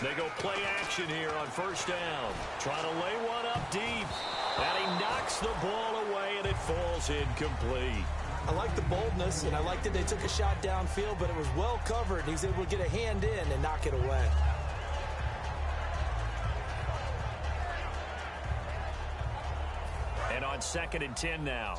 They go play action here on first down. Trying to lay one up deep. And he knocks the ball away, and it falls incomplete. I like the boldness, and I like that they took a shot downfield, but it was well covered. He was able to get a hand in and knock it away. And on 2nd and 10 now.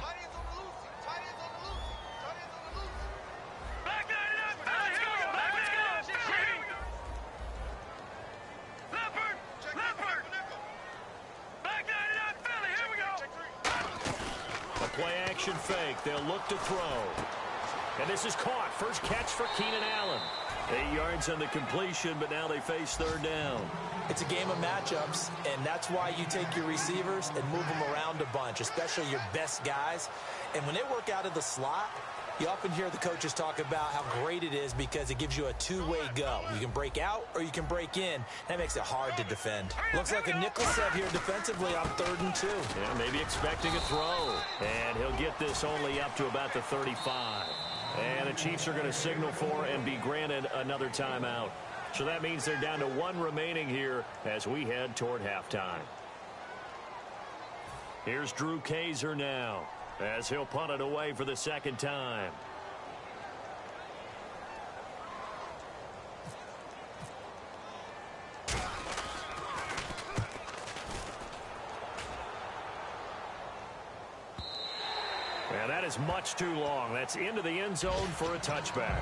Play-action fake. They'll look to throw. And this is caught. First catch for Keenan Allen. 8 yards on the completion, but now they face 3rd down. It's a game of matchups, and that's why you take your receivers and move them around a bunch, especially your best guys. And when they work out of the slot, you often hear the coaches talk about how great it is because it gives you a two-way go. You can break out or you can break in. That makes it hard to defend. Looks like a nickel set here defensively on 3rd and 2. Yeah, maybe expecting a throw. And he'll get this only up to about the 35. And the Chiefs are going to signal for and be granted another timeout. So that means they're down to 1 remaining here as we head toward halftime. Here's Drew Kaiser now, as he'll punt it away for the 2nd time. And that is much too long. That's into the end zone for a touchback.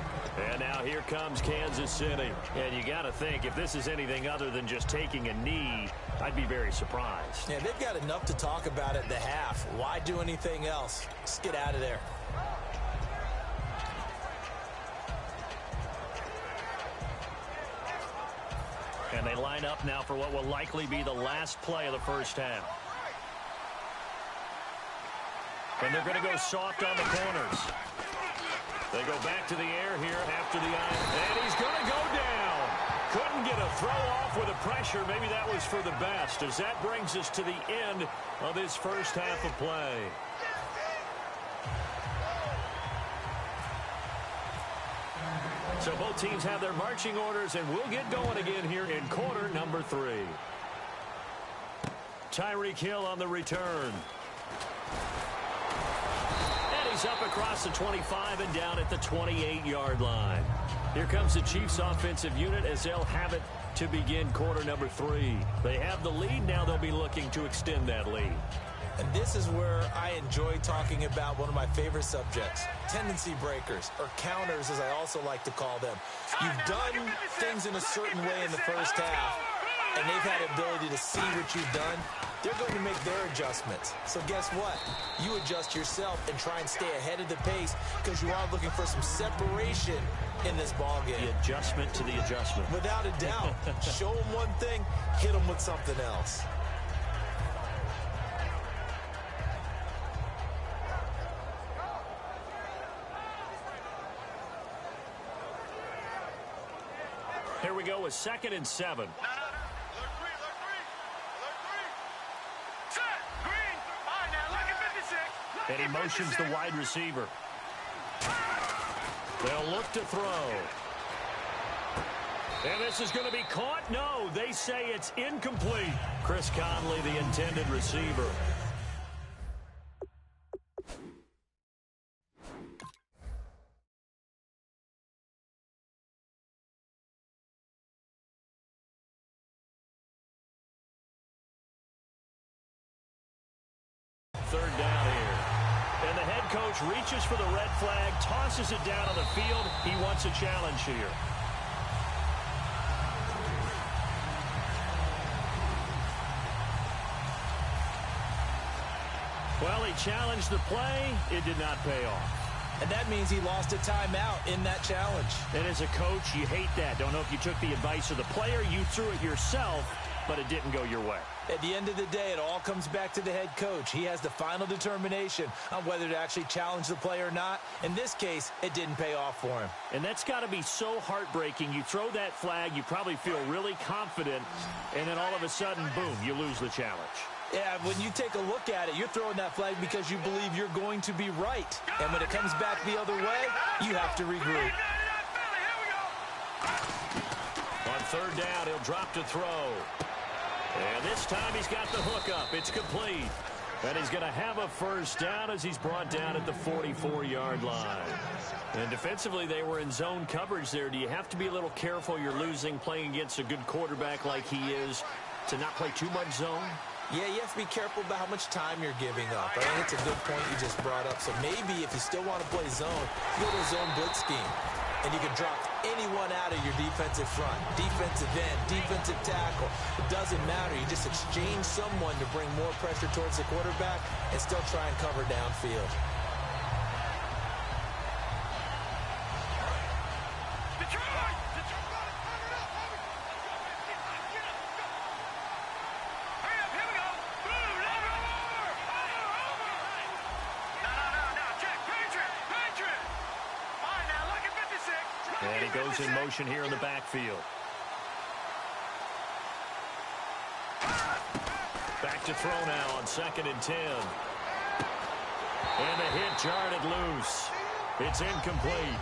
And now here comes Kansas City. And you got to think, if this is anything other than just taking a knee, I'd be very surprised. Yeah, they've got enough to talk about at the half. Why do anything else? Just get out of there. And they line up now for what will likely be the last play of the first half. And they're going to go soft on the corners. They go back to the air here after the eye. And he's going to go down. Couldn't get a throw off with the pressure. Maybe that was for the best, as that brings us to the end of this first half of play. So both teams have their marching orders, and we'll get going again here in quarter number 3. Tyreek Hill on the return. He's up across the 25 and down at the 28-yard line. Here comes the Chiefs offensive unit as they'll have it to begin quarter number 3. They have the lead. Now they'll be looking to extend that lead. And this is where I enjoy talking about one of my favorite subjects, tendency breakers, or counters as I also like to call them. You've done things in a certain way in the first half, and they've had the ability to see what you've done. They're going to make their adjustments. So guess what? You adjust yourself and try and stay ahead of the pace because you are looking for some separation in this ballgame. The adjustment to the adjustment. Without a doubt. Show them one thing, hit them with something else. Here we go with 2nd and 7. And he motions the wide receiver. They'll look to throw. And this is going to be caught. No, they say it's incomplete. Chris Conley, the intended receiver. Third down here. And the head coach reaches for the red flag, tosses it down on the field. He wants a challenge here. Well, he challenged the play. It did not pay off. And that means he lost a timeout in that challenge. And as a coach, you hate that. Don't know if you took the advice of the player. You threw it yourself, but it didn't go your way. At the end of the day, it all comes back to the head coach. He has the final determination on whether to actually challenge the play or not. In this case, it didn't pay off for him. And that's got to be so heartbreaking. You throw that flag, you probably feel really confident, and then all of a sudden, boom, you lose the challenge. Yeah, when you take a look at it, you're throwing that flag because you believe you're going to be right. And when it comes back the other way, you have to regroup. On third down. He'll drop to throw. And this time he's got the hook up. It's complete. And he's going to have a first down as he's brought down at the 44-yard line. And defensively, they were in zone coverage there. Do you have to be a little careful? You're losing playing against a good quarterback like he is to not play too much zone? Yeah, you have to be careful about how much time you're giving up. I think it's a good point you just brought up. So maybe if you still want to play zone, you go to a zone blitz scheme. And you can drop anyone out of your defensive front, defensive end, defensive tackle. It doesn't matter. You just exchange someone to bring more pressure towards the quarterback and still try and cover downfield. And he goes in motion here in the backfield. Back to throw now on 2nd and 10. And the hit jarred loose. It's incomplete.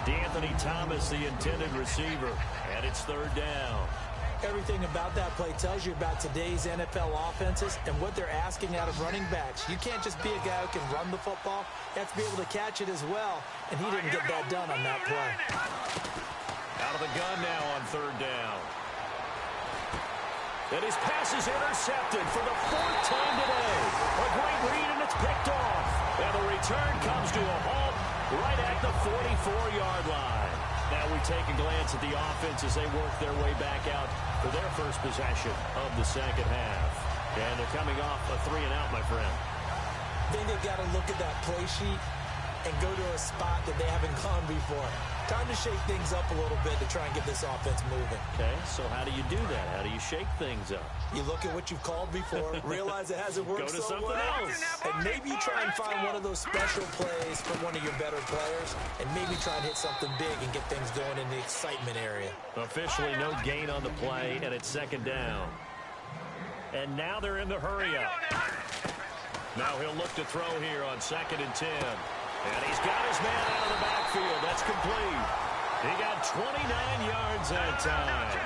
D'Anthony Thomas, the intended receiver. And it's 3rd down. Everything about that play tells you about today's NFL offenses and what they're asking out of running backs. You can't just be a guy who can run the football. You have to be able to catch it as well, and he didn't get that done on that play. Out of the gun now on 3rd down. And his pass is intercepted for the 4th time today. A great read, and it's picked off. And the return comes to a halt right at the 44-yard line. Now we take a glance at the offense as they work their way back out for their first possession of the second half. And they're coming off a 3-and-out, my friend. I think they've got to look at that play sheet and go to a spot that they haven't gone before. Time to shake things up a little bit to try and get this offense moving. Okay, so how do you do that? How do you shake things up? You look at what you've called before, realize it hasn't worked so well. Go to something else. And maybe you try and find one of those special plays from one of your better players, and maybe try and hit something big and get things going in the excitement area. Officially no gain on the play, and it's 2nd down. And now they're in the hurry-up. Now he'll look to throw here on 2nd and 10. And he's got his man out of the backfield. That's complete. He got 29 yards that time.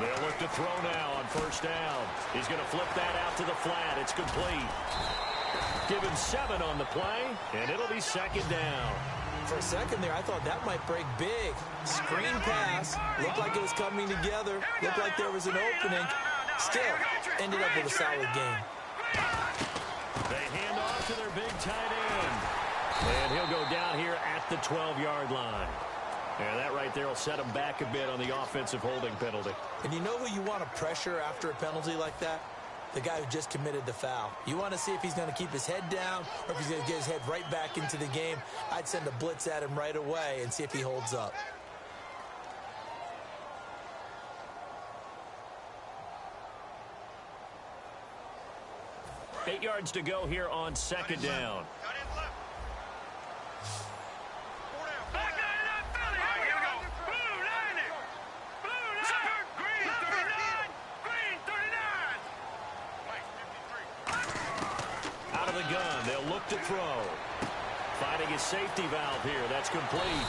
They'll look to throw now on 1st down. He's going to flip that out to the flat. It's complete. Give him 7 on the play, and it'll be 2nd down. For a second there, I thought that might break big. Screen pass. Looked like it was coming together. Looked like there was an opening. Still, ended up with a solid game. They hand off to their big tight end. And he'll go down here at the 12-yard line. And that right there will set him back a bit on the offensive holding penalty. And you know who you want to pressure after a penalty like that? The guy who just committed the foul. You want to see if he's going to keep his head down or if he's going to get his head right back into the game. I'd send a blitz at him right away and see if he holds up. Eight yards to go here on 2nd down. Out of the gun, they'll look to throw. Finding his safety valve here. That's complete.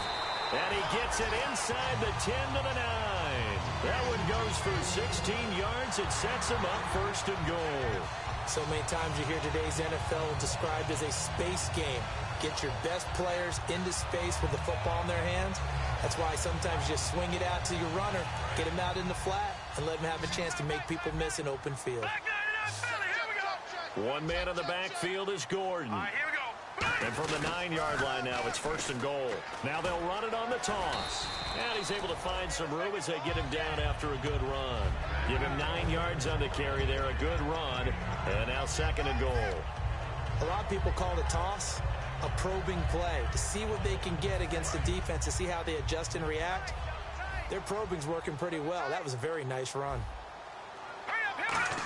And he gets it inside the 10 to the 9. That one goes for 16 yards. It sets him up 1st and goal. So many times you hear today's NFL described as a space game. Get your best players into space with the football in their hands. That's why sometimes you just swing it out to your runner, get him out in the flat, and let him have a chance to make people miss an open field. One man in the backfield is Gordon. And from the 9-yard line now, it's 1st and goal. Now they'll run it on the toss. And he's able to find some room as they get him down after a good run. Give him 9 yards on the carry there, a good run. And now 2nd and goal. A lot of people call the toss a probing play to see what they can get against the defense, to see how they adjust and react. Their probing's working pretty well. That was a very nice run.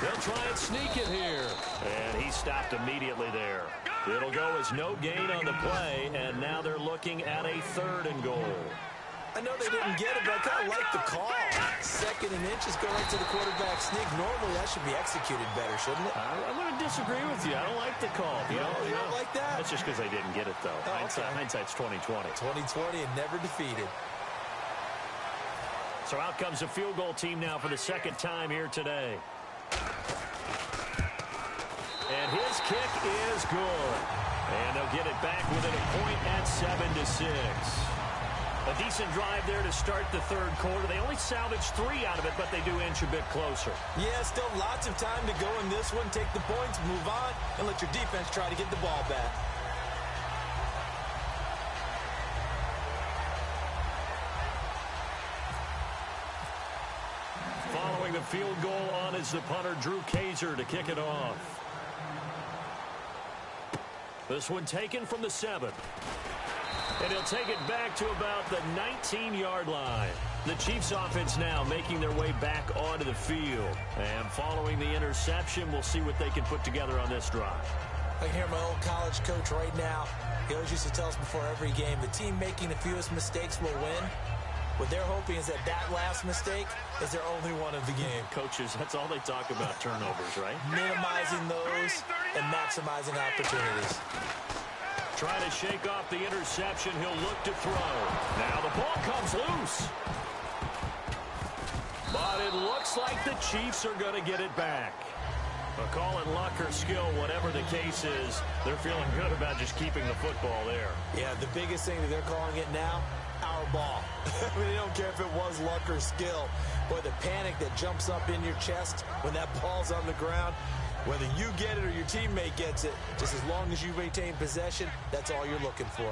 They'll try and sneak it here. And he stopped immediately there. It'll go as no gain on the play, and now they're looking at a 3rd and goal. I know they didn't get it, but I kind of like the call. 2nd and inches, go right to the quarterback sneak. Normally, that should be executed better, shouldn't it? I'm going to disagree with you. I don't like the call. You don't like that? That's just because they didn't get it, though. Oh, Hindsight's 20/20. 20/20 and never defeated. So out comes a field goal team now for the 2nd time here today. And his kick is good. And they'll get it back within a point at 7-6. A decent drive there to start the 3rd quarter. They only salvaged 3 out of it, but they do inch a bit closer. Yeah, still lots of time to go in this one. Take the points, move on, and let your defense try to get the ball back. Following the field goal on is the punter, Drew Kaiser, to kick it off. This one taken from the 7. And he'll take it back to about the 19-yard line. The Chiefs offense now making their way back onto the field. And following the interception, we'll see what they can put together on this drive. I can hear my old college coach right now. He always used to tell us before every game, the team making the fewest mistakes will win. What they're hoping is that last mistake is their only one of the game. Coaches, that's all they talk about, turnovers, right? Minimizing those and maximizing opportunities. Trying to shake off the interception. He'll look to throw. Now the ball comes loose. But it looks like the Chiefs are going to get it back. But call it luck or skill, whatever the case is, they're feeling good about just keeping the football there. Yeah, the biggest thing that they're calling it now, our ball. I mean, they don't care if it was luck or skill. Boy, the panic that jumps up in your chest when that ball's on the ground, whether you get it or your teammate gets it, just as long as you maintain possession, that's all you're looking for.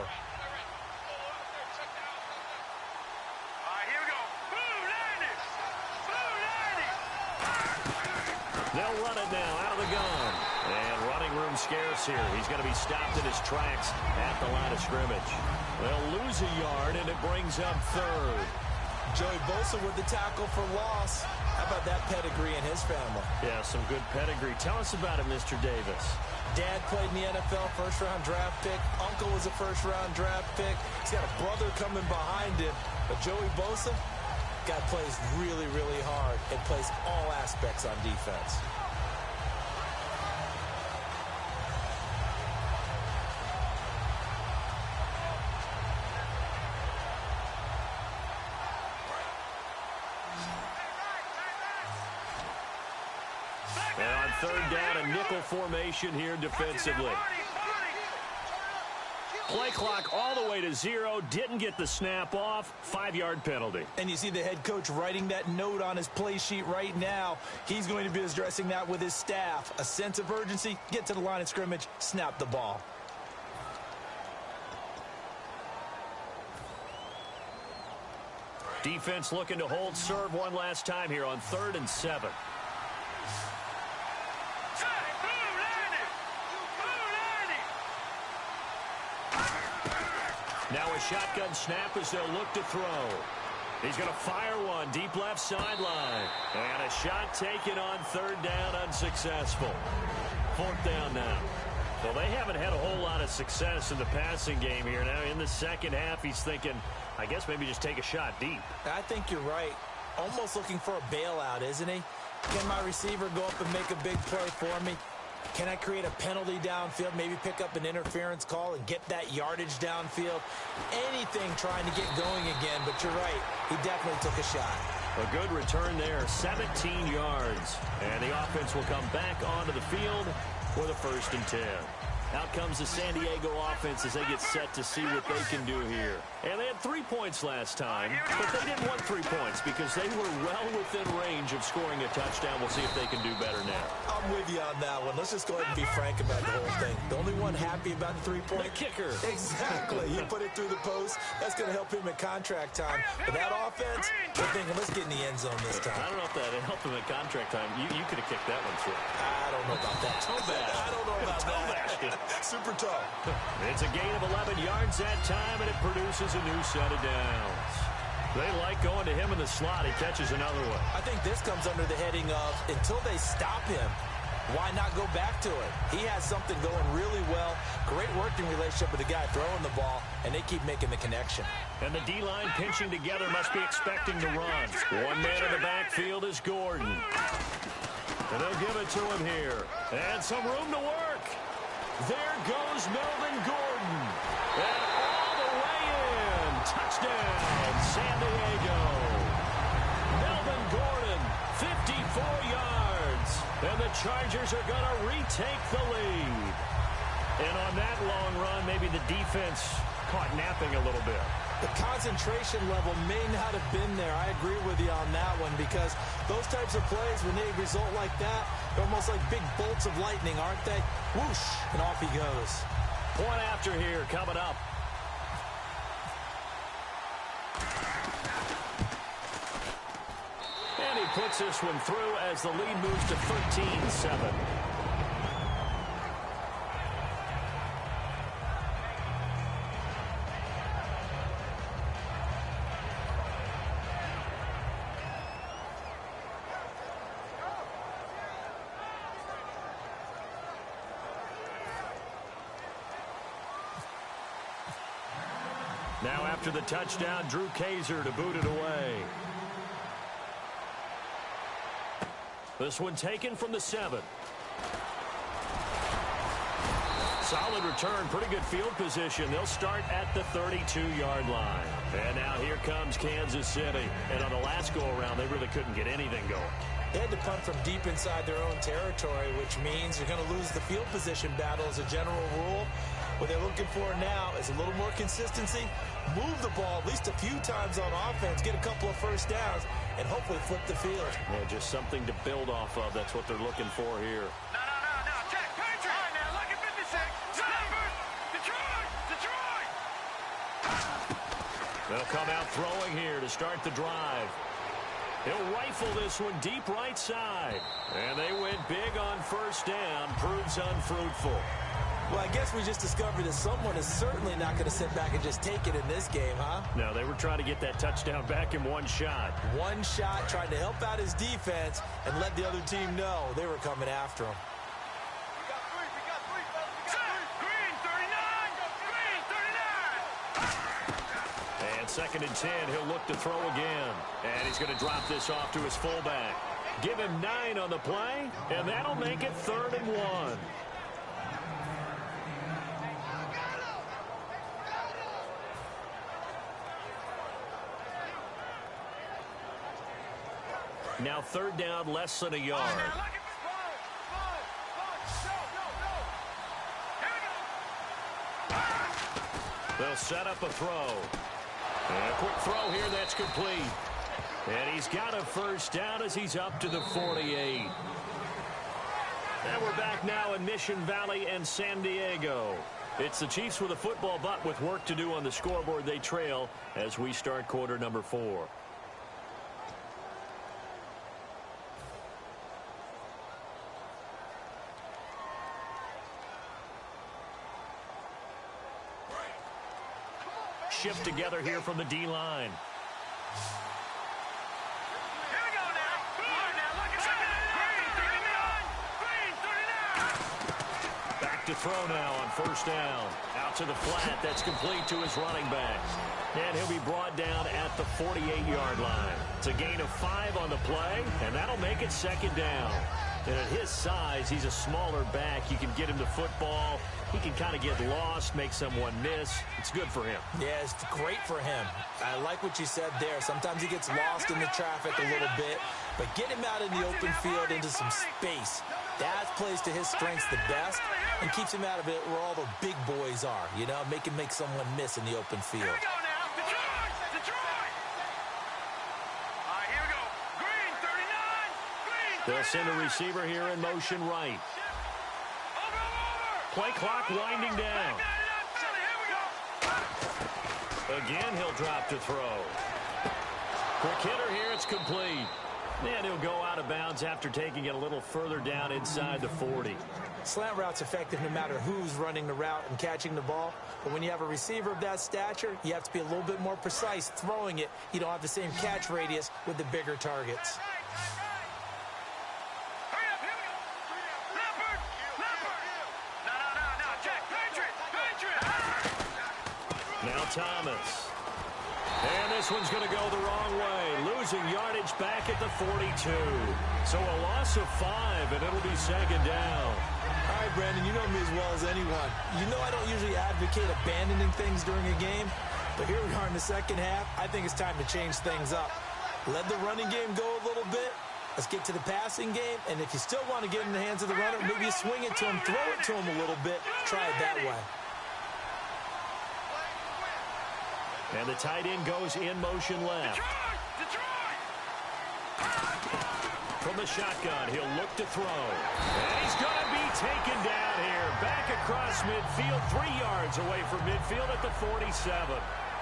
They'll run it now out of the gun. And running room scarce here. He's going to be stopped in his tracks at the line of scrimmage. They'll lose a yard, and it brings up 3rd. Joey Bosa with the tackle for loss. How about that pedigree in his family? Yeah, some good pedigree. Tell us about it, Mr. Davis. Dad played in the NFL, first-round draft pick. Uncle was a first-round draft pick. He's got a brother coming behind him. But Joey Bosa, guy plays really, really hard and plays all aspects on defense. And on 3rd down, a nickel formation here defensively. Play clock all the way to 0. Didn't get the snap off. 5-yard penalty. And you see the head coach writing that note on his play sheet right now. He's going to be addressing that with his staff. A sense of urgency, get to the line of scrimmage, snap the ball. Defense looking to hold serve one last time here on 3rd and 7. Now a shotgun snap as they'll look to throw. He's going to fire one deep left sideline. And a shot taken on 3rd down, unsuccessful. 4th down now. Well, they haven't had a whole lot of success in the passing game here. Now in the 2nd half, he's thinking, I guess maybe just take a shot deep. I think you're right. Almost looking for a bailout, isn't he? Can my receiver go up and make a big play for me? Can I create a penalty downfield, maybe pick up an interference call and get that yardage downfield? Anything trying to get going again, but you're right. He definitely took a shot. A good return there, 17 yards. And the offense will come back onto the field for the 1st and 10. Out comes the San Diego offense as they get set to see what they can do here. And they had 3 points last time, but they didn't want 3 points because they were well within range of scoring a touchdown. We'll see if they can do better now. I'm with you on that one. Let's just go ahead and be frank about the whole thing. The only one happy about the 3-point kicker. Exactly. He put it through the post. That's going to help him at contract time. But that offense, they're thinking, let's get in the end zone this time. I don't know if that helped him at contract time. You could have kicked that one through. I don't know about that. Toe bash. I don't know about that. Super tough. It's a gain of 11 yards that time, and it produces a new set of downs. They like going to him in the slot. He catches another one. I think this comes under the heading of until they stop him, Why not go back to it? He has something going really well. Great working relationship with the guy throwing the ball, and they keep making the connection. And the D-line pinching together must be expecting to run. One man in the backfield is Gordon. And they'll give it to him here. And some room to work. There goes Melvin Gordon. And all the way in. Touchdown, San Diego. Melvin Gordon, 54 yards. And the Chargers are going to retake the lead. And on that long run, maybe the defense caught napping a little bit. The concentration level may not have been there. I agree with you on that one because those types of plays, when they result like that, they're almost like big bolts of lightning, aren't they? Whoosh, and off he goes. Point after here coming up. And he puts this one through as the lead moves to 13-7. Now after the touchdown, Drew Kaiser to boot it away. This one taken from the 7. Solid return, pretty good field position. They'll start at the 32-yard line. And now here comes Kansas City. And on the last go-around, they really couldn't get anything going. They had to punt from deep inside their own territory, which means you're going to lose the field position battle as a general rule. What they're looking for now is a little more consistency, move the ball at least a few times on offense, get a couple of first downs, and hopefully flip the field. Yeah, just something to build off of. That's what they're looking for here. No. Check. Patriot. All right, now, look at 56. Detroit. They'll come out throwing here to start the drive. He'll rifle this one deep right side. And they went big on first down. Proves unfruitful. Well, I guess we just discovered that someone is certainly not going to sit back and just take it in this game, huh? No, they were trying to get that touchdown back in one shot. One shot, trying to help out his defense and let the other team know they were coming after him. We got three. Green, 39. And 2nd and 10, he'll look to throw again. And he's going to drop this off to his fullback. Give him 9 on the play, and that'll make it 3rd and 1. Now 3rd down, less than a yard. They'll set up a throw. And a quick throw here, that's complete. And he's got a first down as he's up to the 48. And we're back now in Mission Valley and San Diego. It's the Chiefs with a football, but with work to do on the scoreboard, they trail as we start quarter number 4. Shift together here from the D-line. Here we go now. All right, now, look at that. Green, 39. Back to throw now on first down. Out to the flat. That's complete to his running back. And he'll be brought down at the 48-yard line. It's a gain of 5 on the play, and that'll make it 2nd down. And at his size, he's a smaller back. You can get him the football. He can kind of get lost, make someone miss. It's good for him. Yeah, it's great for him. I like what you said there. Sometimes he gets lost in the traffic a little bit, but get him out in the open field into some space. That plays to his strengths the best and keeps him out of it where all the big boys are, you know, make him make someone miss in the open field. Here we go now. Detroit. All right, here we go. Green, 39. Green, 39. They'll send a receiver here in motion right. Play clock winding down. Again, he'll drop to throw. Quick hitter here, it's complete. And he'll go out of bounds after taking it a little further down inside the 40. Slant route's effective no matter who's running the route and catching the ball. But when you have a receiver of that stature, you have to be a little bit more precise throwing it. You don't have the same catch radius with the bigger targets. Hurry up, here we go. Thomas. And this one's going to go the wrong way. Losing yardage back at the 42. So a loss of 5, and it'll be second down. All right, Brandon, you know me as well as anyone. You know I don't usually advocate abandoning things during a game, but here we are in the second half. I think it's time to change things up. Let the running game go a little bit. Let's get to the passing game, and if you still want to get in the hands of the runner, maybe you swing it to him, throw it to him a little bit, try it that way. And the tight end goes in motion left. From the shotgun, he'll look to throw. And he's going to be taken down here. Back across midfield, 3 yards away from midfield at the 47.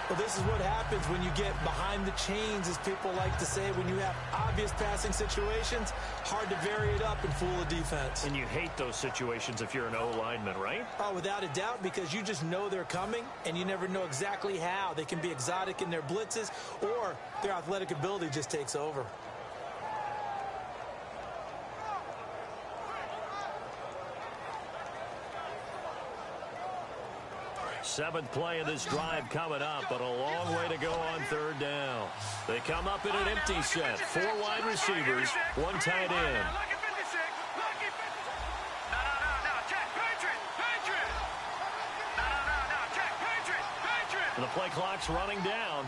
Well, this is what happens when you get behind the chains, as people like to say. When you have obvious passing situations, hard to vary it up and fool a defense. And you hate those situations if you're an O-lineman, right? Oh, without a doubt, because you just know they're coming, and you never know exactly how. They can be exotic in their blitzes, or their athletic ability just takes over. Seventh play of this drive coming up, but a long way to go on third down. They come up in an empty set. 4 wide receivers, 1 tight end. And the play clock's running down.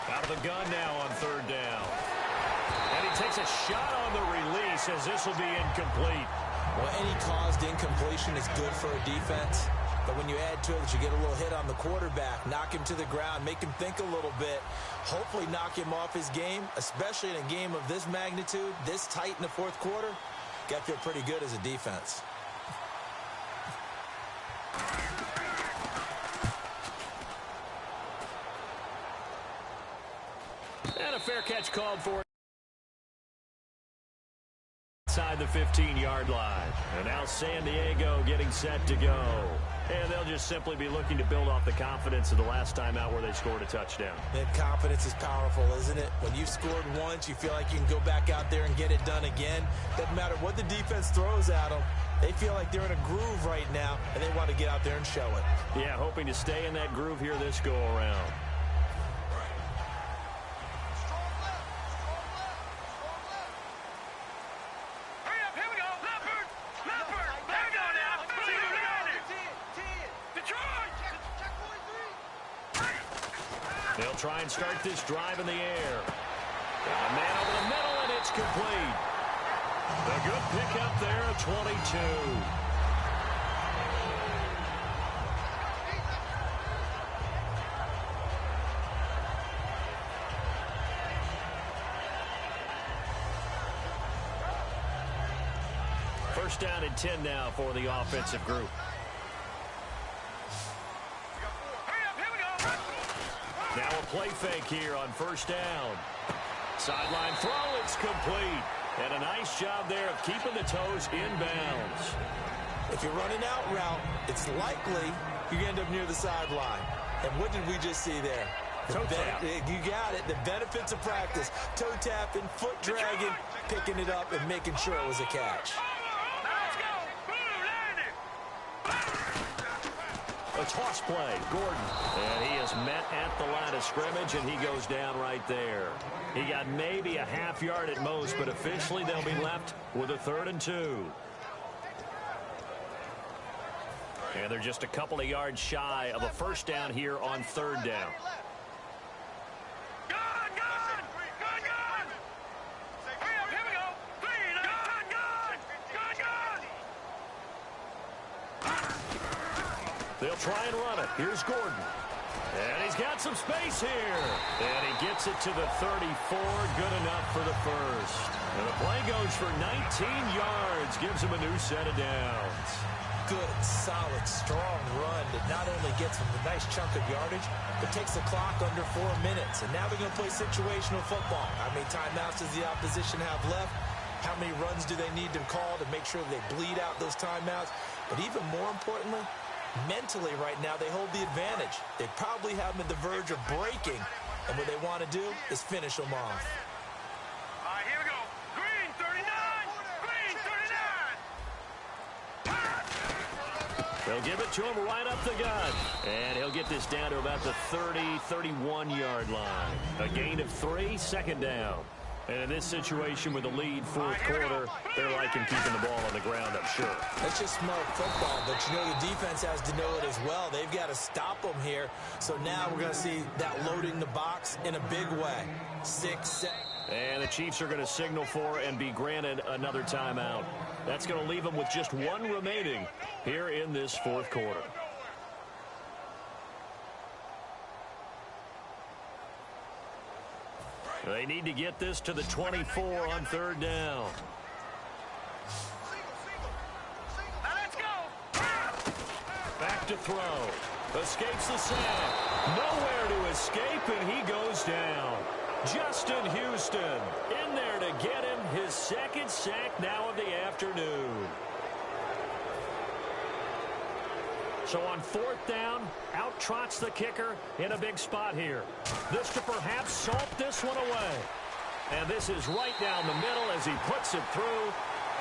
Out of the gun now on third down. And he takes a shot on the release as this will be incomplete. Well, any caused incompletion is good for a defense. But when you add to it that you get a little hit on the quarterback, knock him to the ground, make him think a little bit, hopefully knock him off his game, especially in a game of this magnitude, this tight in the fourth quarter, got to feel pretty good as a defense. And a fair catch called for inside the 15-yard line. And now San Diego getting set to go. And they'll just simply be looking to build off the confidence of the last time out where they scored a touchdown. And confidence is powerful, isn't it? When you've scored once, you feel like you can go back out there and get it done again. Doesn't matter what the defense throws at them. They feel like they're in a groove right now, and they want to get out there and show it. Yeah, hoping to stay in that groove here this go-around. They'll try and start this drive in the air. A man over the middle, and it's complete. A good pickup there at 22. First down and 10 now for the offensive group. Now a play fake here on first down. Sideline throw, it's complete. And a nice job there of keeping the toes in bounds. If you're running out route, it's likely you end up near the sideline. And what did we just see there? Toe tap. You got it. The benefits of practice. Toe tapping, foot dragging, picking it up, and making sure it was a catch. A toss play, Gordon. And he is met at the line of scrimmage, and he goes down right there. He got maybe a half yard at most, but officially they'll be left with a 3rd and 2. And they're just a couple of yards shy of a first down here on third down. They'll try and run it. Here's Gordon. And he's got some space here. And he gets it to the 34. Good enough for the first. And the play goes for 19 yards. Gives him a new set of downs. Good, solid, strong run that not only gets him a nice chunk of yardage, but takes the clock under 4 minutes. And now they're going to play situational football. How many timeouts does the opposition have left? How many runs do they need to call to make sure they bleed out those timeouts? But even more importantly, mentally right now, they hold the advantage. They probably have them at the verge of breaking, and what they want to do is finish them off. All right, here we go. Green, 39. Green, 39. They'll give it to him right up the gut. And he'll get this down to about the 30, 31-yard line. A gain of 3, second down. And in this situation with the lead fourth quarter, they're liking keeping the ball on the ground, I'm sure. That's just smart football, but you know the defense has to know it as well. They've got to stop them here. So now we're going to see that loading the box in a big way. 6, 7. And the Chiefs are going to signal for and be granted another timeout. That's going to leave them with just 1 remaining here in this fourth quarter. They need to get this to the 24 on third down. Now let's go. Back to throw. Escapes the sack. Nowhere to escape, and he goes down. Justin Houston in there to get him his second sack now of the afternoon. So on fourth down, out trots the kicker in a big spot here. This to perhaps salt this one away. And this is right down the middle as he puts it through.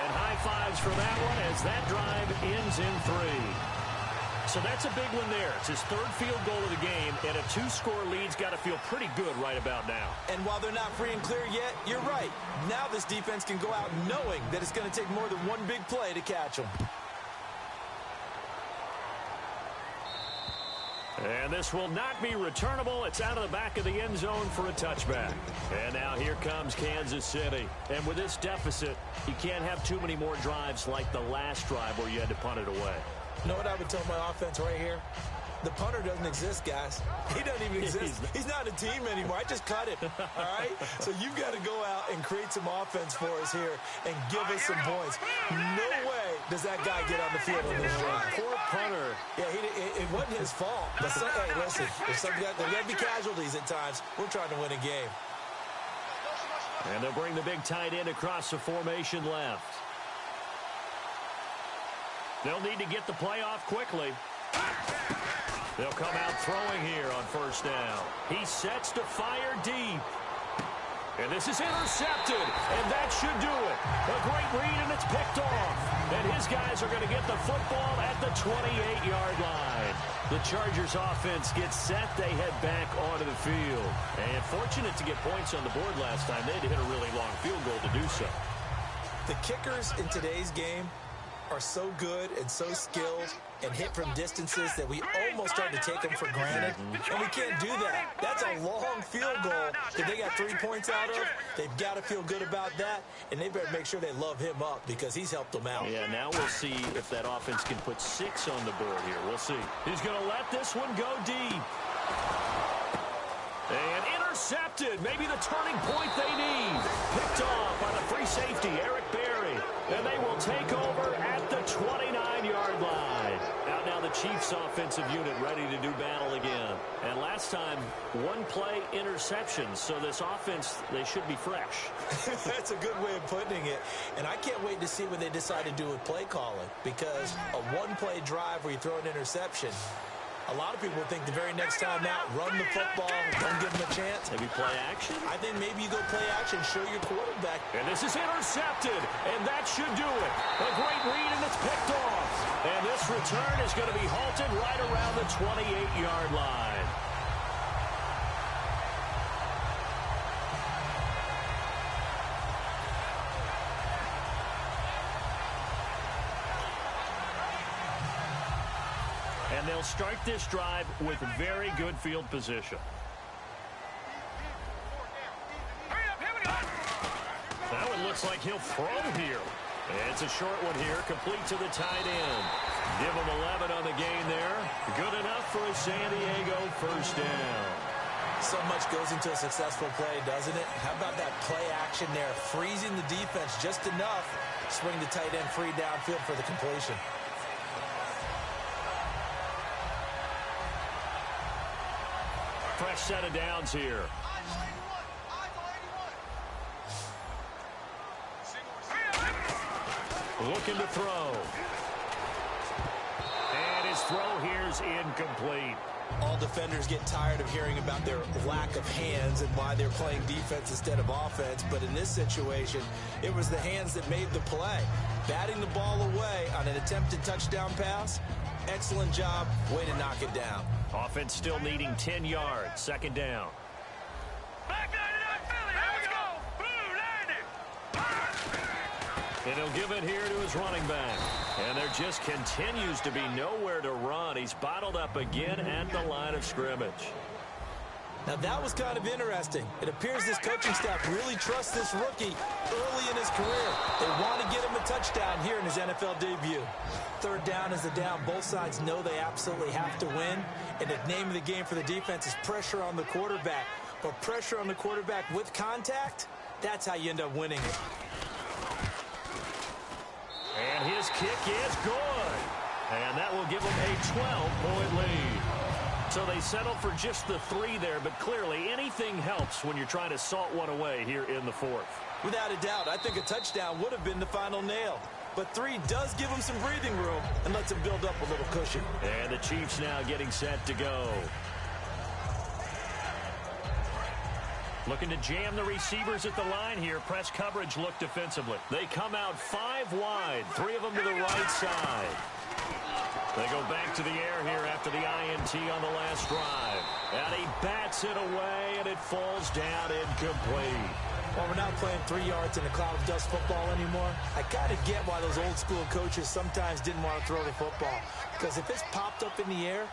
And high fives for that one as that drive ends in 3. So that's a big one there. It's his third field goal of the game, and a 2-score lead's got to feel pretty good right about now. And while they're not free and clear yet, you're right. Now this defense can go out knowing that it's going to take more than one big play to catch them. And this will not be returnable. It's out of the back of the end zone for a touchback. And now here comes Kansas City. And with this deficit, you can't have too many more drives like the last drive where you had to punt it away. You know what I would tell my offense right here? The punter doesn't exist, guys. He doesn't even exist. He's not a team anymore. I just cut it, all right? So you've got to go out and create some offense for us here and give us some points. No way does that guy get on the field on this drive. Poor punter. Yeah, it wasn't his fault. But hey, listen, there's got to be casualties at times. We're trying to win a game. And they'll bring the big tight end across the formation left. They'll need to get the play off quickly. They'll come out throwing here on first down. He sets to fire deep. And this is intercepted, and that should do it. A great read, and it's picked off. And his guys are going to get the football at the 28-yard line. The Chargers offense gets set. They head back onto the field. And fortunate to get points on the board last time. They had to hit a really long field goal to do so. The kickers in today's game are so good and so skilled and hit from distances that we almost start to take them for granted. And we can't do that. That's a long field goal that they got 3 points out of. They've got to feel good about that, and they better make sure they love him up because he's helped them out. Yeah, now we'll see if that offense can put 6 on the board here. We'll see. He's going to let this one go deep. And intercepted. Maybe the turning point they need. Picked off by the free safety, Eric Berry. And they will take over at the 29-yard line. Now the Chiefs offensive unit ready to do battle again. And last time, 1-play interception. So this offense, they should be fresh. That's a good way of putting it. And I can't wait to see what they decide to do with play calling. Because a 1-play drive where you throw an interception, a lot of people would think the very next time out, run the football, don't give them a chance. Maybe play action? I think maybe you go play action, show your quarterback. And this is intercepted, and that should do it. A great read, and it's picked off. And this return is going to be halted right around the 28-yard line. And they'll start this drive with very good field position. Now it looks like he'll throw here. It's a short one here, complete to the tight end. Give him 11 on the gain there. Good enough for a San Diego first down. So much goes into a successful play, doesn't it? How about that play action there, freezing the defense just enough, swing the tight end free downfield for the completion. Fresh set of downs here. Looking to throw. And his throw here's incomplete. All defenders get tired of hearing about their lack of hands and why they're playing defense instead of offense. But in this situation, it was the hands that made the play. Batting the ball away on an attempted touchdown pass, Excellent job. Way to knock it down. Offense still needing 10 yards. Second down. Back 99 Philly. Here we go. Blue landed. And he'll give it here to his running back. And there just continues to be nowhere to run. He's bottled up again at the line of scrimmage. Now, that was kind of interesting. It appears this coaching staff really trusts this rookie early in his career. They want to get him a touchdown here in his NFL debut. Third down is the down. Both sides know they absolutely have to win. And the name of the game for the defense is pressure on the quarterback. But pressure on the quarterback with contact, that's how you end up winning it. And his kick is good. And that will give him a 12-point lead. So they settle for just the 3 there, but clearly anything helps when you're trying to salt one away here in the fourth. Without a doubt, I think a touchdown would have been the final nail. But 3 does give him some breathing room and lets him build up a little cushion. And the Chiefs now getting set to go. Looking to jam the receivers at the line here. Press coverage look defensively. They come out 5 wide, 3 of them to the right side. They go back to the air here after the INT on the last drive. And he bats it away, and it falls down incomplete. Well, we're not playing 3 yards in a cloud of dust football anymore. I kind of get why those old school coaches sometimes didn't want to throw the football. Because if it's popped up in the air,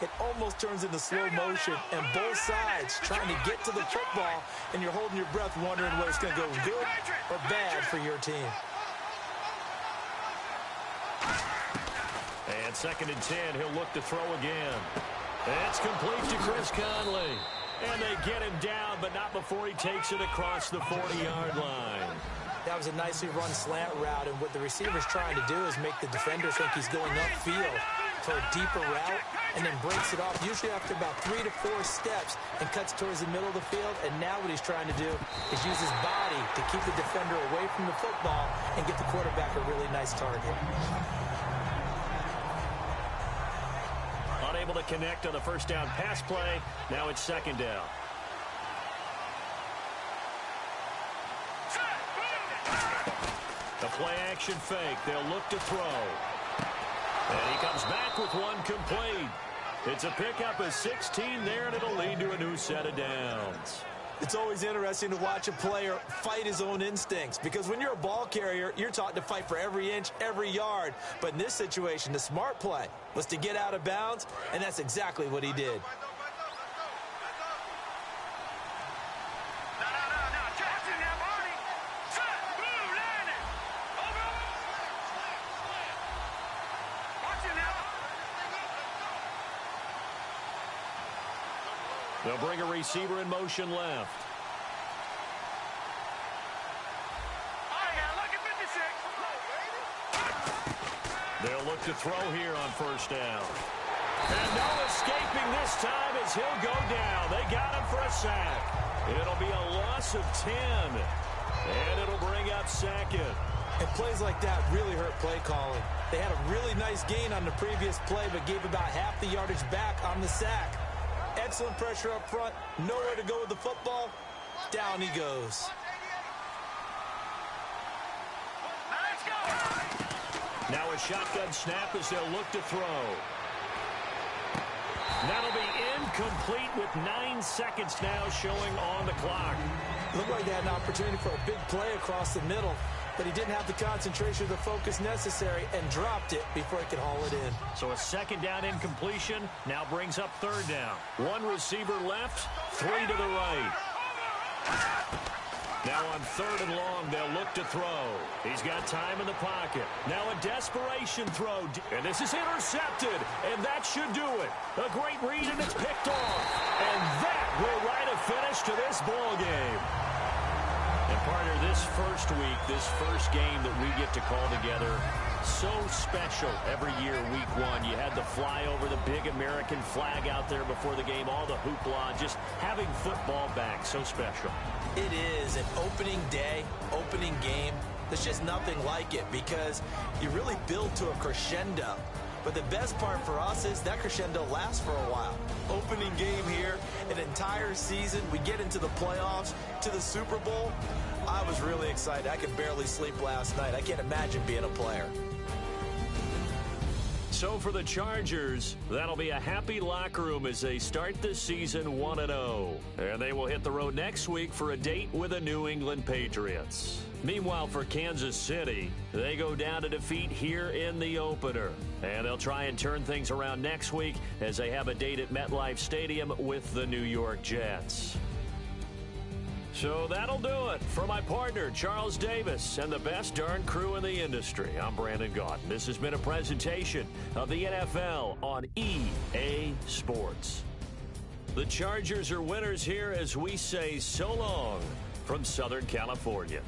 it almost turns into slow motion. And both sides trying to get to the football, and you're holding your breath wondering whether it's going to go good or bad for your team. And second and 10, he'll look to throw again. That's complete to Chris Conley. And they get him down, but not before he takes it across the 40-yard line. That was a nicely run slant route, and what the receiver's trying to do is make the defender think he's going upfield for a deeper route, and then breaks it off, usually after about 3 to 4 steps, and cuts towards the middle of the field. And now what he's trying to do is use his body to keep the defender away from the football and get the quarterback a really nice target. Unable to connect on the first down pass play. Now it's second down. The play action fake. They'll look to throw. And he comes back with one complete. It's a pickup of 16 there, and it'll lead to a new set of downs. It's always interesting to watch a player fight his own instincts, because when you're a ball carrier, you're taught to fight for every inch, every yard. But in this situation, the smart play was to get out of bounds, and that's exactly what he did. They'll bring a receiver in motion left. They'll look to throw here on first down. And no escaping this time as he'll go down. They got him for a sack. It'll be a loss of 10. And it'll bring up second. And plays like that really hurt play calling. They had a really nice gain on the previous play, but gave about half the yardage back on the sack. Excellent pressure up front. Nowhere to go with the football. Down he goes. Now a shotgun snap as they'll look to throw. That'll be incomplete with 9 seconds now showing on the clock. Looked like they had an opportunity for a big play across the middle, but he didn't have the concentration or the focus necessary and dropped it before he could haul it in. So a second down incompletion now brings up third down. 1 receiver left, 3 to the right. Now on third and long, they'll look to throw. He's got time in the pocket. Now a desperation throw, and this is intercepted, and that should do it. A great read, and it's picked off. And that will write a finish to this ball game. And partner, this first week, this first game that we get to call together, so special every year, week 1. You had the flyover, the big American flag out there before the game, all the hoopla, just having football back, so special. It is an opening day, opening game. There's just nothing like it because you really build to a crescendo. But the best part for us is that crescendo lasts for a while. Opening game here, an entire season. We get into the playoffs, to the Super Bowl. I was really excited. I could barely sleep last night. I can't imagine being a player. So So for the Chargers, that'll be a happy locker room as they start the season 1-0. And they will hit the road next week for a date with the New England Patriots. Meanwhile, for Kansas City, they go down to defeat here in the opener. And they'll try and turn things around next week as they have a date at MetLife Stadium with the New York Jets. So that'll do it. For my partner, Charles Davis, and the best darn crew in the industry, I'm Brandon Gaudin. This has been a presentation of the NFL on EA Sports. The Chargers are winners here as we say so long from Southern California.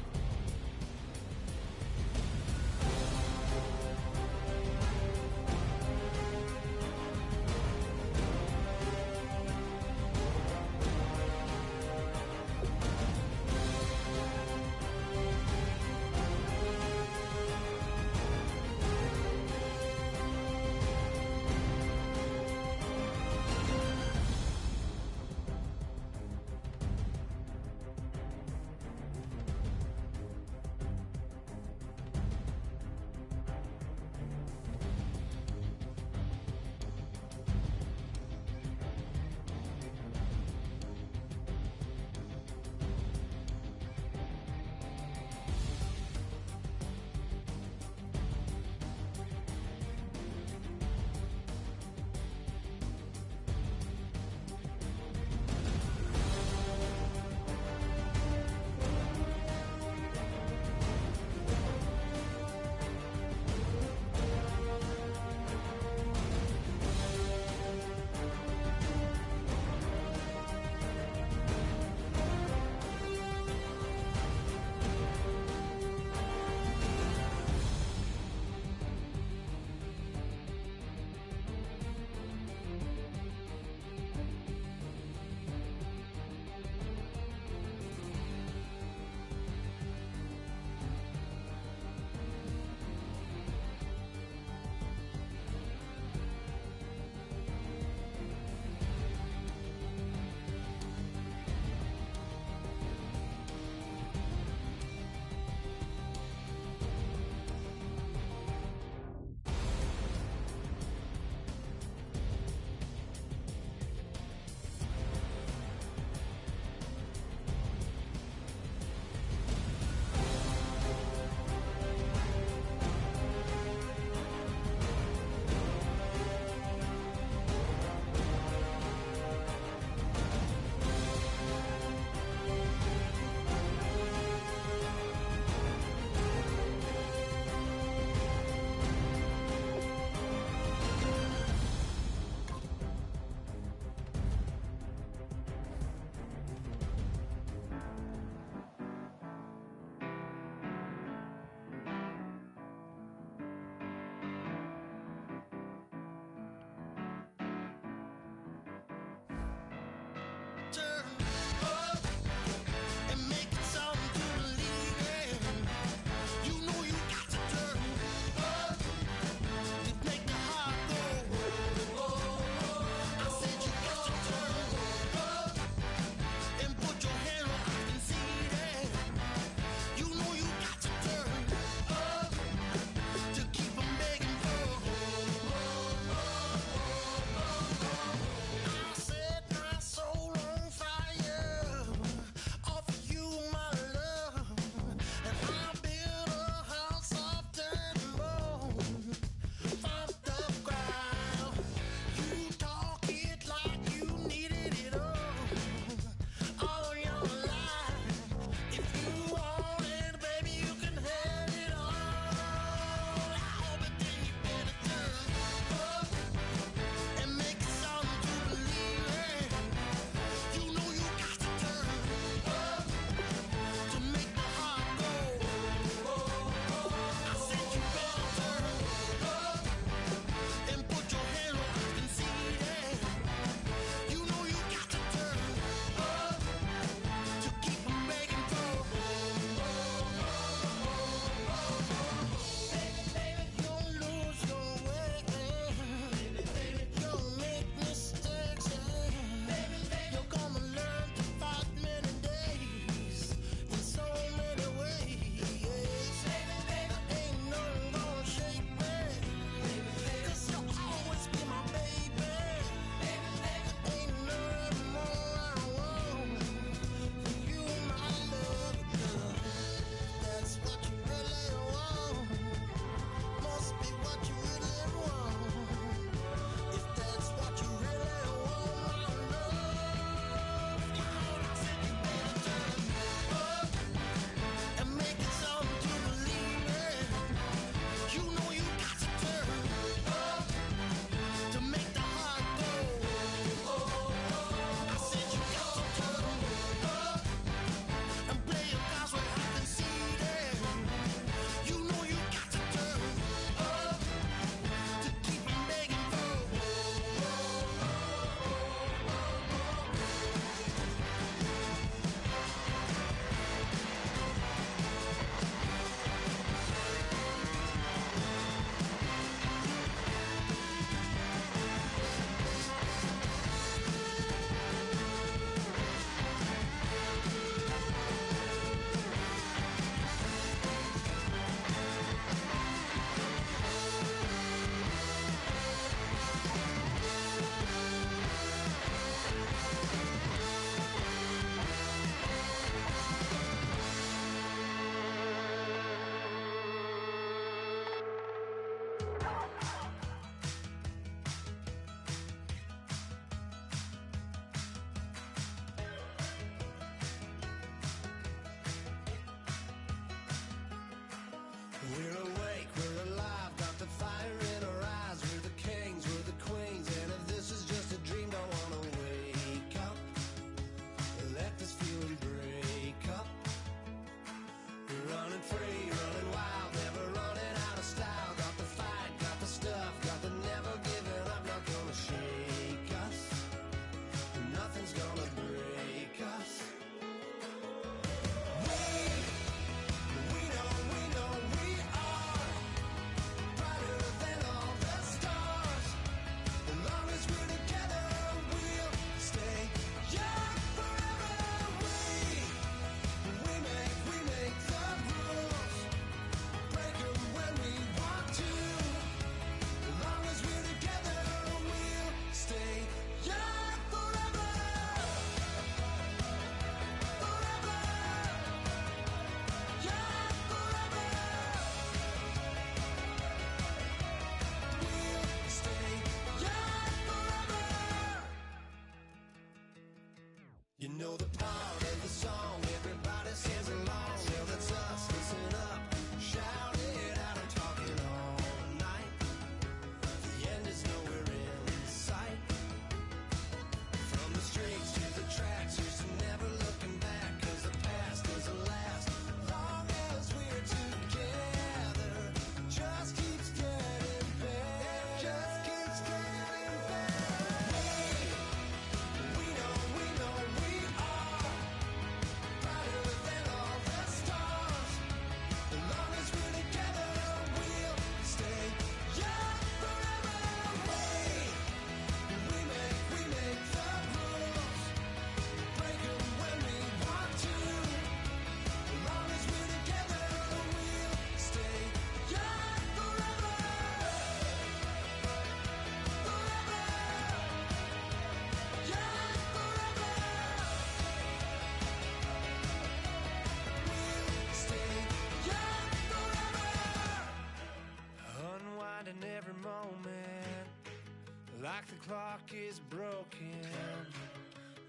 the clock is broken,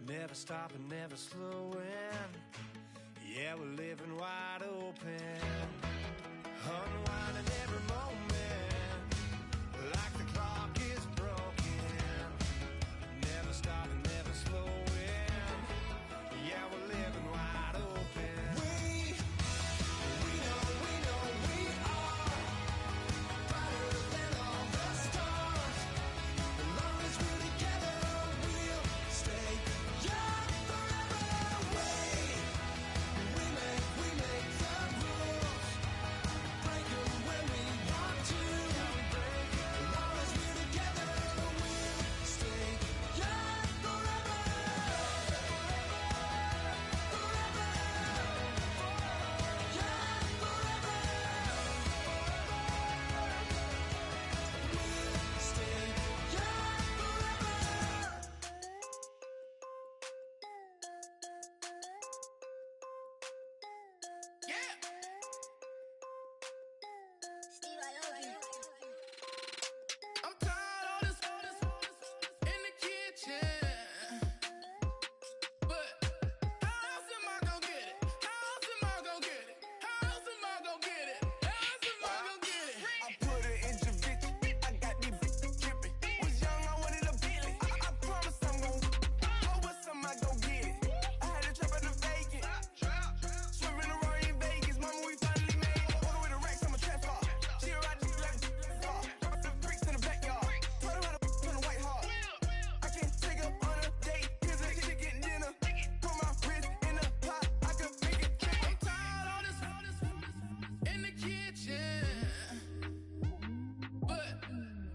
never stopping, never slowing. Yeah, we're living wide open, unwinding every moment, like the clock is broken, never stopping, never slowing. Yeah, we're living wide open. We know we are brighter than all the stars. As long as we're together, we'll stay young forever. We make the rules, break them when we want to. As long as we're together, we'll stay young forever. I'm tired of this in the kitchen. But how else am I gonna get it? How else am I gonna get it? How else am I gonna get it? How else am I gonna get it? I put her in Javicia. I got these bitches dripping. Was young, I wanted a Bentley. I promise I'm gon' go with some, I go get it. I had a trap at the vacant. Swerving around in Vegas. Mama, we finally made it. Order with a Rex, I'm a trap star. She a ride just like a car. The bricks in the backyard. Told her how to on the white heart. I can take her on a date. Here's a chicken dinner. Put my wrist in the pot. I can make it trick. I'm tired of this in the kitchen. But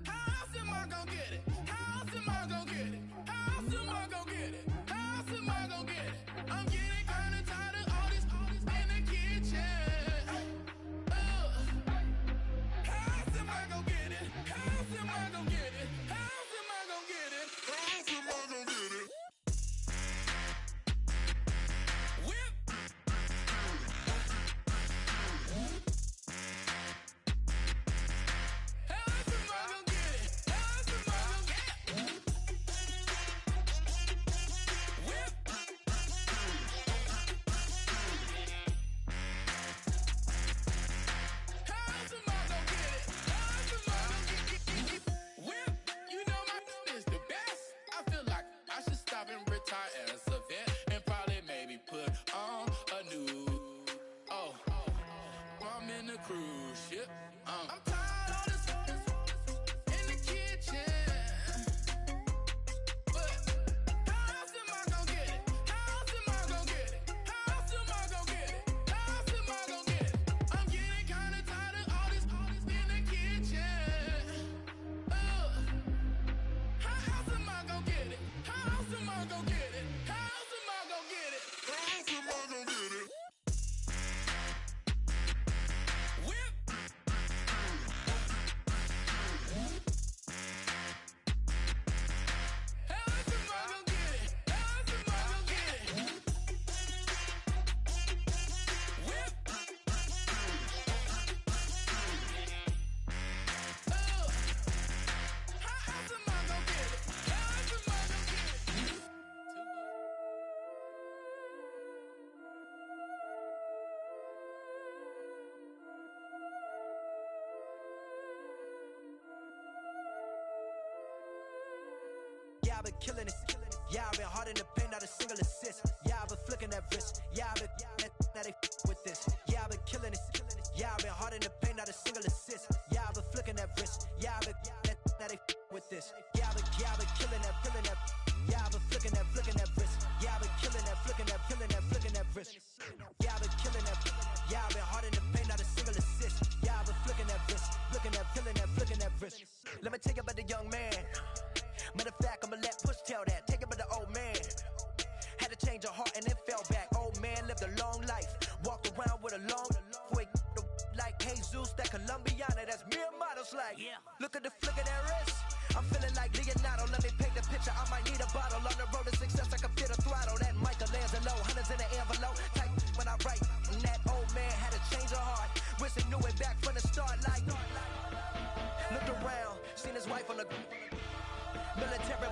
how else am I gonna get it? How else am I gonna get it? How else am I gonna get it? How else am I gonna get it? I'm getting kinda tired of all this in the kitchen. How else am I gonna get it? How else am I gonna get it? How else am I gonna get it? How else am I gonna get it? Whip. How else am I gonna get it? How else am I gonna get it? Whip. How else am I gonna get it? How else am I gonna get it? Whip. You know my is the best. I feel like I should stop and retire as a vet and probably maybe put on a new. Oh, I'm in a cruise ship. I'm tired of this in the kitchen. But how else am I gonna get it? How else am I gonna get it? How else am I gonna get it? How else am I gonna get it? I'm getting kinda tired of all this in the kitchen. How else am I gonna get it? How else am I gonna get it? How else am I gonna get it? How else am I gonna get it? Whip. How else am I gonna get it? How else am I gonna get it? Whip. How else am I gonna get it? How else am I gonna get it? Yeah, I've been killing it. Yeah, I've been hard in the paint, not a single assist. Yeah, I've been flicking that wrist. Yeah, I've been now they with this. Yeah, I've been killing it. Yeah, I've been hard in the paint, not a single assist. Yeah, I've been flicking that wrist. Yeah, I've been now they with this. Yeah, I've been killing that. Yeah, I've been flicking that wrist. Yeah, I've been killing that, flicking that wrist. Yeah, I've been killing that. Yeah, I've been hard in the paint, not a single assist. Yeah, I've been flicking that wrist, flicking that wrist. Let me tell you about the young man. Matter of fact, I'ma let Push tell that. Take it by the old man. Had to change her heart and then fell back. Old man lived a long life. Walked around with a long way like Jesus, that Colombiana, that's mere models like. Yeah. Look at the flick of that wrist. I'm feeling like Leonardo. Let me paint the picture. I might need a bottle. On the road to success, I can feel the throttle. That Michelangelo, hundreds in the envelope. Type when I write. And that old man had to change her heart. Wish he knew it back from the start. Like, looked around, seen his wife on the. Military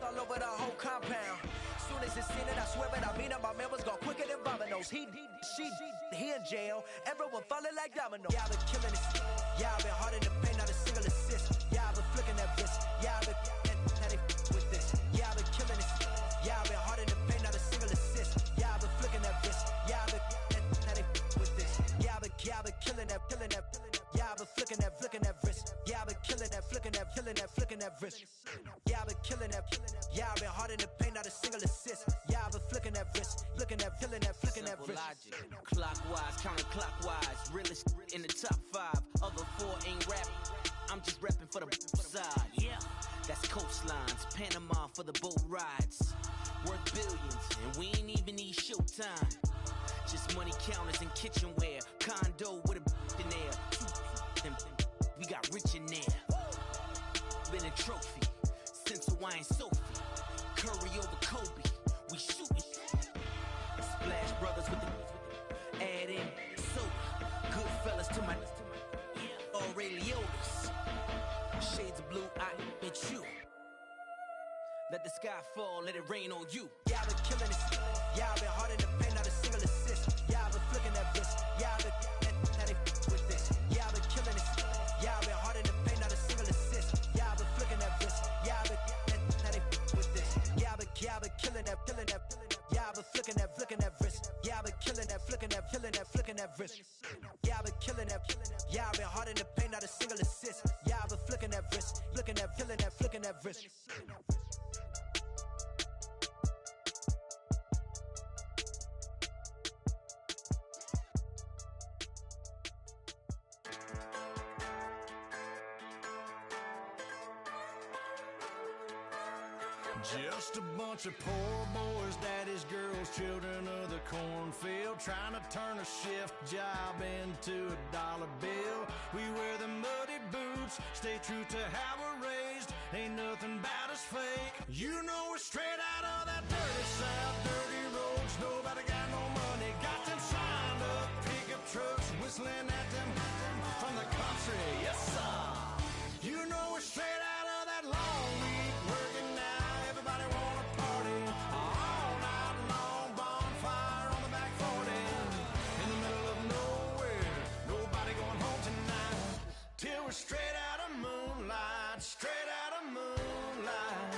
all over the whole compound. Soon as it's seen it, I swear it, I mean it. My man was gone quicker than dominoes. He in jail. Everyone falling like dominoes. Yeah, I've been killing this. Yeah, I've been hard in the paint, not a single assist. Yeah, I've been flicking that wrist. Yeah, I've been how they with this. Yeah, I've been killing this. Yeah, I've been hard in the paint, not a single assist. Yeah, I've been flicking that wrist. Yeah, I've been how they with this. Yeah, I've been killing that. Yeah, I've been flicking that wrist. Yeah, I've been killing that, flicking that wrist. Yeah, I've been killing that. Yeah, I've been hard in the paint, not a single assist. Yeah, I've been flicking that wrist, flicking that wrist. Logic. Clockwise, counterclockwise. Realest in the top 5. Other 4 ain't rap. I'm just repping for the side. Yeah, that's coastlines. Panama for the boat rides. Worth billions, and we ain't even need showtime. Just money counters and kitchenware. Condo with a in there. We got rich in there. Been a trophy since Hawaiian Sophie. Curry over Kobe. We shooting. Splash Brothers with the add in soda. Good fellas to my Aureliotas. Shades of blue, I admit you. Let the sky fall, let it rain on you. Yeah, I've been killing this. Yeah, I've been hard in the paint, not a single assist. Yeah, I've been flicking that wrist. Yeah, I've been how they with this. Yeah, I've been killing this. Yeah, I've been hard in the paint, not a single assist. Yeah, I've been flicking that wrist. Yeah, I've been how they with this. Yeah, I've been killing that. Yeah, I've been flicking that wrist. Yeah, I've been killing that, flicking that wrist. Yeah, I've been killing that. Yeah, I've been hard in the paint, not a single assist. Yeah, I've been flicking that wrist, flicking that wrist. Just a bunch of poor boys, daddies, girls, children of the cornfield, trying to turn a shift job into a dollar bill. We wear the muddy boots, stay true to how we're raised. Ain't nothing about us fake. You know we're straight out of that dirty south, dirty roads. Nobody got no money, got them signed up pickup trucks, whistling at them from the country. Yes, sir. You know we're straight out of that long week working now. Everybody wanna party all night long, bonfire on the back 40 in the middle of nowhere. Nobody going home tonight till we're straight out of moonlight, straight out of moonlight.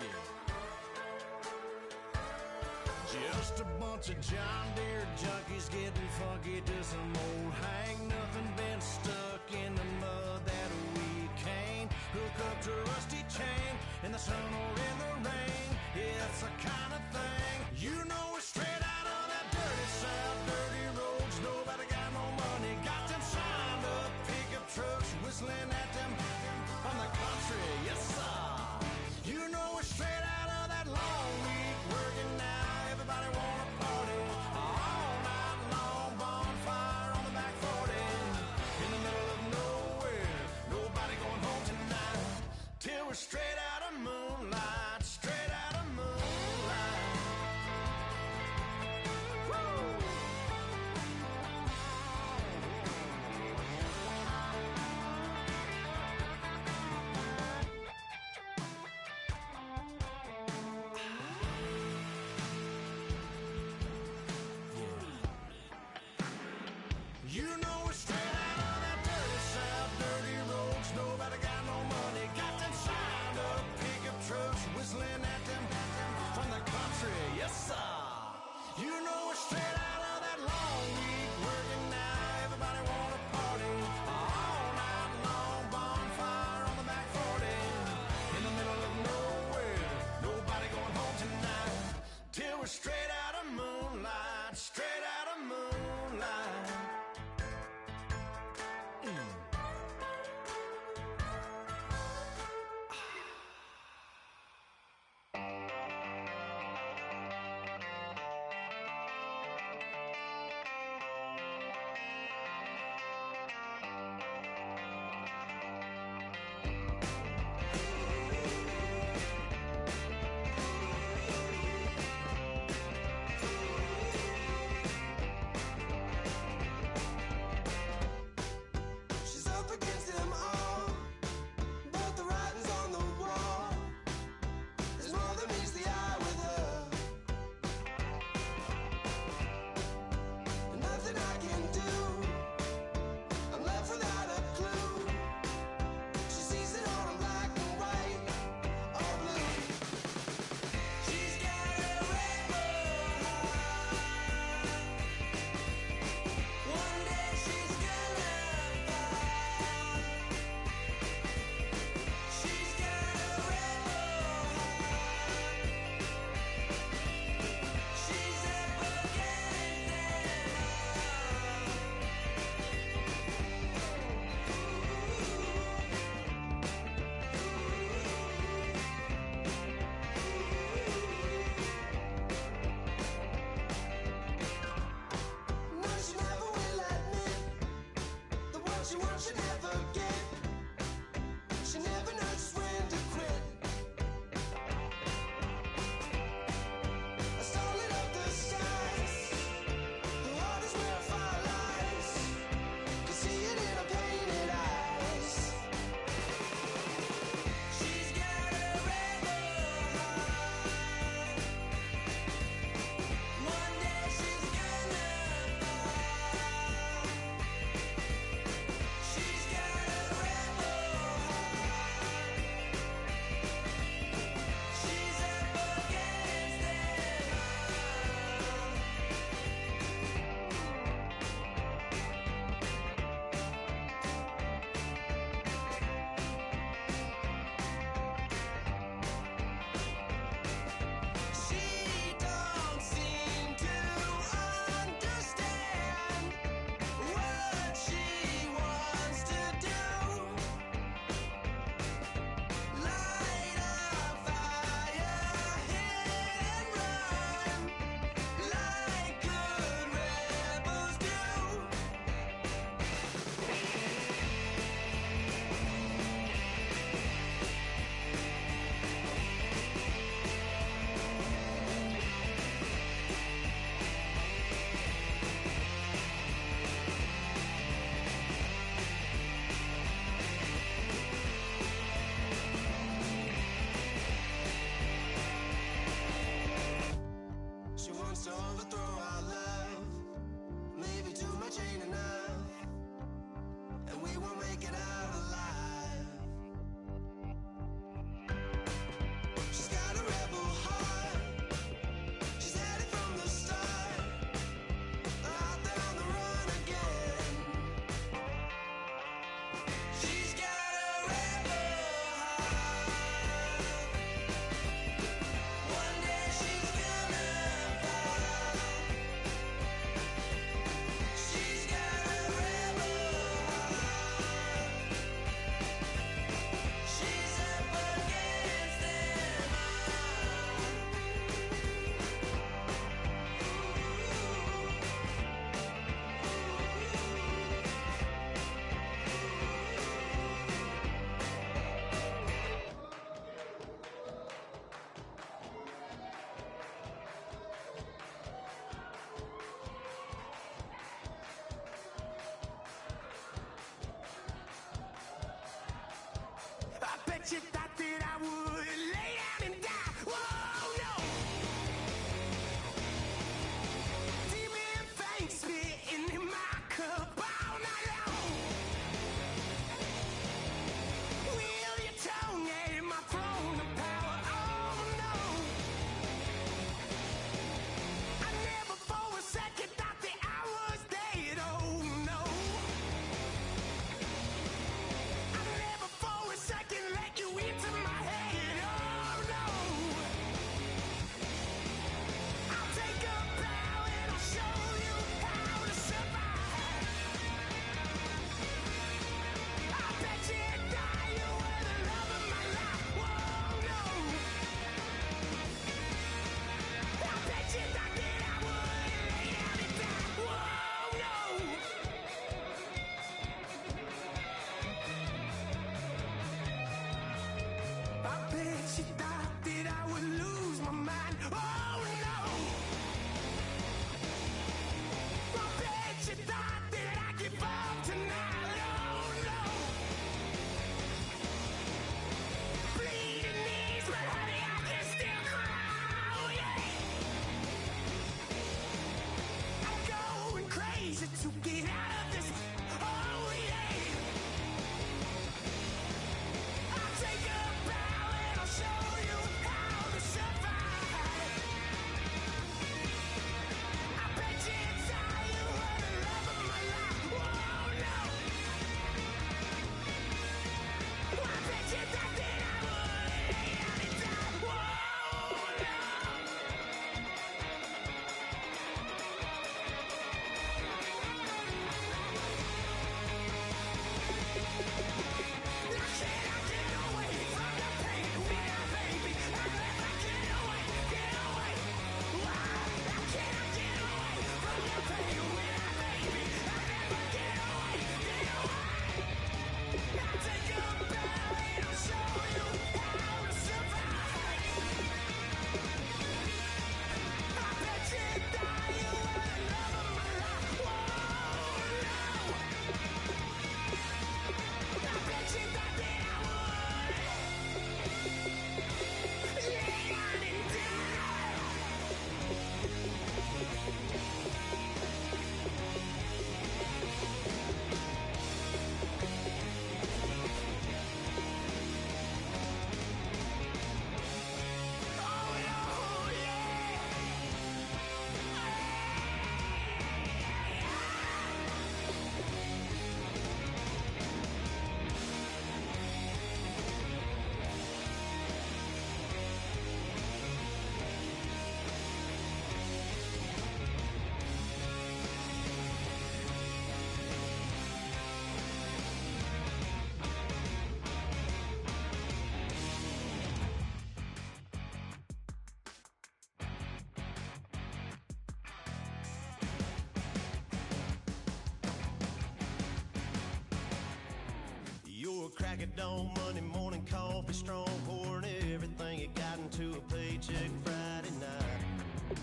Yeah. Just a bunch of John Deere junkies getting funky to some old hang. Nothing been stuck in the mud that we can't hook up to a rusty chain in the sun or in the rain. It's the kind of thing. You know we're straight out of that dirty south, dirty roads. Nobody got no money, got them signed up pickup trucks, whistling at them from the country. Yes, sir. You know we're straight out of that long week working now. Everybody wanna party all night long, bonfire on the back 40 in the middle of nowhere. Nobody going home tonight till we're straight out of moonlight, straight out of moonlight. Woo! You know we're straight out of that dirty south, dirty roads. Nobody got no money, got them signed up pickup trucks, whistling at them from the country. Yes, sir. You know we're straight out of that long week working now. Everybody wanna party all night long, bonfire on the back 40 in the middle of nowhere. Nobody going home tonight till we're straight out of moonlight, straight out of moonlight. bet you thought that I would lay down and die. Whoa, no. Demon thanks me in my cup all night long. Will your tongue at my throne of power? Oh, no. I never for a second thought that I was dead. Oh, no. I never for a second let you into my head. Oh, no. I'll take a bow and I'll show you how to survive. I bet you die, you were the love of my life. Whoa, no. I bet you thought that I would lay down and die. Whoa, no. I bet you thought that I would lose my mind. Oh, no. I bet you thought that I'd give up tonight. Oh, no. Bleeding knees, but honey, I can still cry. Oh, yeah. I'm going crazy to get out of this. Oh, yeah. I'll take a bow and I'll show you how to survive. I bet you die, you were the love of my life. Whoa, no. I bet you thought that I would lay down and die. Whoa, no. Now can I get away from the pain when I baby? I'll never get away, get away. Why? Now can I get away from the pain when I baby? I'll never get away, get away. I'll take a bow and I'll show you how to survive. I bet you die, you were the love of my life. Whoa, no. I bet you thought that I would lay down and die. Oh, no, yeah. You're a crack at dawn, Monday morning coffee, strong pouring everything you got into a paycheck Friday night.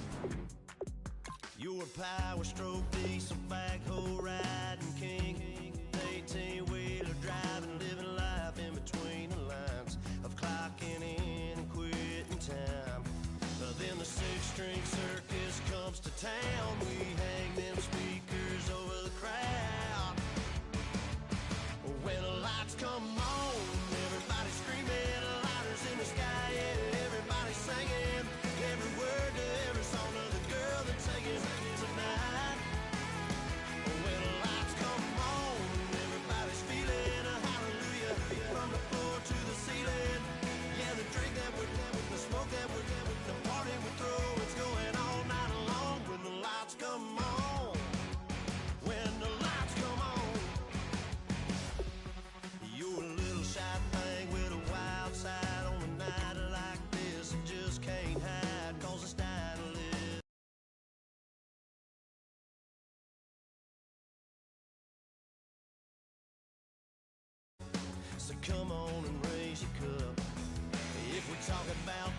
You're a power stroke, diesel backhoe riding king, 18-wheeler driving, living life in between the lines of clocking in and quitting time. Then the six-string circus comes to town. We hang them speakers over the crowd. When the lights come on, everybody screaming, lighters in the sky, yeah, everybody singing every word to every song of the girl that's singing tonight. When the lights come on, everybody's feeling a hallelujah from the floor to the ceiling. Yeah, the drink that we're the smoke that we're the party we throw, it's going all night long. When the lights come on, when the lights come on. You're a little shy thing with a wild side on a night like this. You just can't hide, cause it's dying to live. So come on and raise your cup. If we're talking about